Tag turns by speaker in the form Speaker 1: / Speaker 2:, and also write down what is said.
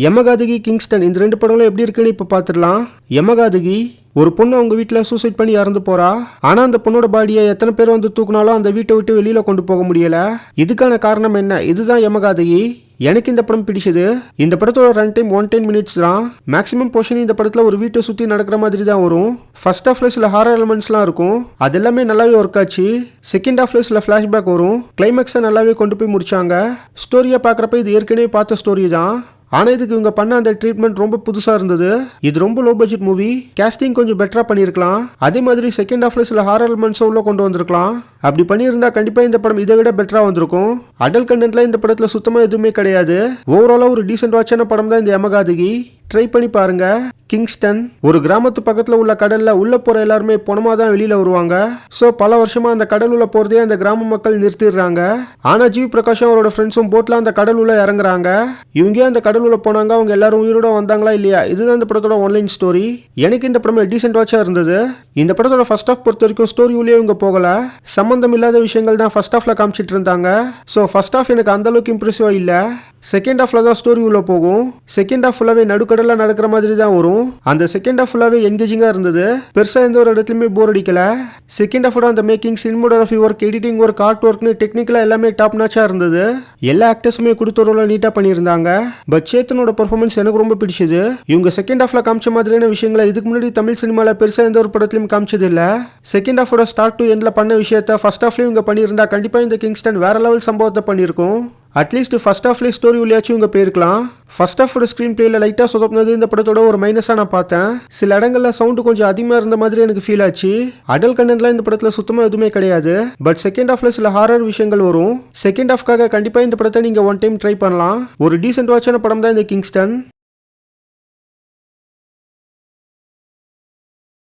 Speaker 1: யமகாதகி, Kingston இந்த 2 படங்களும் எப்படி இருக்குன்னு இப்ப பாத்துடலாம். யமகாதகி ஒரு பொண்ணு அவங்க வீட்டில் சூசைட் பண்ணி இறந்து போறா. ஆனா அந்த பொண்ணோட பாடியை எத்தனை பேர் வந்து தூக்குனாலும் அந்த வீட்டை விட்டு வெளியில கொண்டு போக முடியல. இதுக்கான காரணம் என்ன? இதுதான் யமகாதகி. எனக்கு இந்த படம் பிடிச்சது. இந்த படத்தோட ரன் டைம் 110 மினிட்ஸ் தான். மேக்ஸிமம் போர்ஷன் இந்த படத்துல ஒரு வீட்டை சுத்தி நடக்கிற மாதிரி தான் வரும். ஃபர்ஸ்ட் ஹாஃப்ல சில ஹாரர் எலிமெண்ட்ஸ்லாம் இருக்கும். அது எல்லாமே நல்லாவே ஒர்க் ஆச்சு. செகண்ட் ஹாஃப்ல சில ஃபிளாஷ்பேக் வரும். கிளைமேக்ஸை நல்லாவே கொண்டு போய் முடிச்சாங்க. ஸ்டோரியை பார்க்குறப்ப இது ஏற்கனவே பார்த்த ஸ்டோரி தான். ஆனா இதுக்கு இவங்க பண்ண அந்த ட்ரீட்மெண்ட் ரொம்ப புதுசா இருந்தது. இது ரொம்ப லோ பட்ஜெட் மூவி. கேஸ்டிங் கொஞ்சம் பெட்டரா பண்ணிருக்கலாம். அதே மாதிரி செகண்ட் ஹாஃப்ல சில ஹாரர் எலிமெண்ட்ஸ் உள்ள கொண்டு வந்திருக்கலாம். அப்படி பண்ணியிருந்தா கண்டிப்பா இந்த படம் இதை விட பெட்டரா வந்திருக்கும். அடல்ட் கண்டென்ட்ல இந்த படத்துல சுத்தமா எதுவுமே கிடையாது. ஓவராலா ஒரு டீசென்ட் வாட்சான படம் தான் இந்த யமகாதகி. ட்ரை பண்ணி பாருங்க. கிங்ஸ்டன் ஒரு கிராமத்து பக்கத்துல உள்ள கடல்ல உள்ள போற எல்லாருமே பணமா தான் வெளியில வருவாங்க. சோ பல வருஷமா அந்த கடல் உள்ள போறதே அந்த கிராம மக்கள் நிறுத்திடுறாங்க. ஆனா ஜீவ் பிரகாஷும் அவரோட ஃப்ரெண்ட்ஸும் போட்ல அந்த கடல் உள்ள இறங்குறாங்க. இவங்க அந்த கடல் உள்ள போனாங்க. அவங்க எல்லாரும் உயிரோட வந்தாங்களா இல்லையா? இதுதான் இந்த படத்தோட ஆன்லைன் ஸ்டோரி. எனக்கு இந்த படம் டீசென்ட் வாட்சா இருந்தது. இந்த படத்தோட ஃபர்ஸ்ட் ஹாஃப் பொறுத்த வரைக்கும் ஸ்டோரி உள்ளே இவங்க போகல. சம்பந்தம் இல்லாத விஷயங்கள் தான் ஃபர்ஸ்ட் ஹாஃப்ல காமிச்சிட்டு இருந்தாங்க. சோ ஃபர்ஸ்ட் ஹாஃப் எனக்கு அந்த அளவுக்கு இம்ப்ரெசிவா இல்ல. செகண்ட் ஹாஃப்ல தான் ஸ்டோரி உள்ள போகும். செகண்ட் ஹாஃப் ஃபுல்லாவே நடுக்கடல்ல நடக்கிற மாதிரி தான் வரும். அந்த செகண்ட் ஹாஃப் ஃபுல்லாவே என்கேஜிங்கா இருந்தது. பெருசா எந்த ஒரு இடத்துலயுமே போர் அடிக்கல. செகண்ட் ஹாஃபோட அந்த making, cinematography work, editing work, art ஒர்க்னு டெக்னிக்கலா எல்லாமே டாப் நாச்சா இருந்தது. எல்லா ஆக்டர்ஸுமே கொடுத்த ரோல நீட்டா பண்ணியிருந்தாங்க. பட் சேத்தனோட பெர்ஃபார்மன்ஸ் எனக்கு ரொம்ப பிடிச்சது. இவங்க செகண்ட் ஹாஃப்ல காமிச்ச மாதிரியான விஷயங்களை இதுக்கு முன்னாடி தமிழ் சினிமால பெருசா எந்த ஒரு படத்திலும் காமிச்சது இல்ல. செகண்ட் ஹாஃபோட ஸ்டார்ட் டு எண்ட்ல பண்ண விஷயத்த ஃபர்ஸ்ட் ஹாஃப்லயும் இவங்க பண்ணியிருந்தா கண்டிப்பா இந்த கிங்ஸ்டன் வேற லெவல் சம்பவத்தை பண்ணியிருக்கும். அட்லீஸ்ட் ஃபர்ஸ்ட் ஹாஃப்லேயே ஸ்டோரி உள்ளாச்சும் இவங்க போயிருக்கலாம். ஃபர்ஸ்ட் ஹாஃபோட ஸ்க்ரீன் பிளேல லைட்டா சொதப்பினது இந்த படத்தோட ஒரு மைனஸா நான் பார்த்தேன். சில இடங்கள்ல சவுண்ட் கொஞ்சம் அதிகமா இருந்த மாதிரி எனக்கு ஃபீல் ஆச்சு. அடல்ட் கண்டென்ட்லாம் இந்த படத்துல சுத்தமா எதுவுமே கிடையாது. பட் செகண்ட் ஹாஃப்ல சில ஹாரர் விஷயங்கள் வரும். செகண்ட் ஹாஃப்காக கண்டிப்பா இந்த படத்தை நீங்க ஒன் டைம் ட்ரை பண்ணலாம். ஒரு டீசென்ட் வாட்சான படம் தான் இந்த கிங்ஸ்டன்.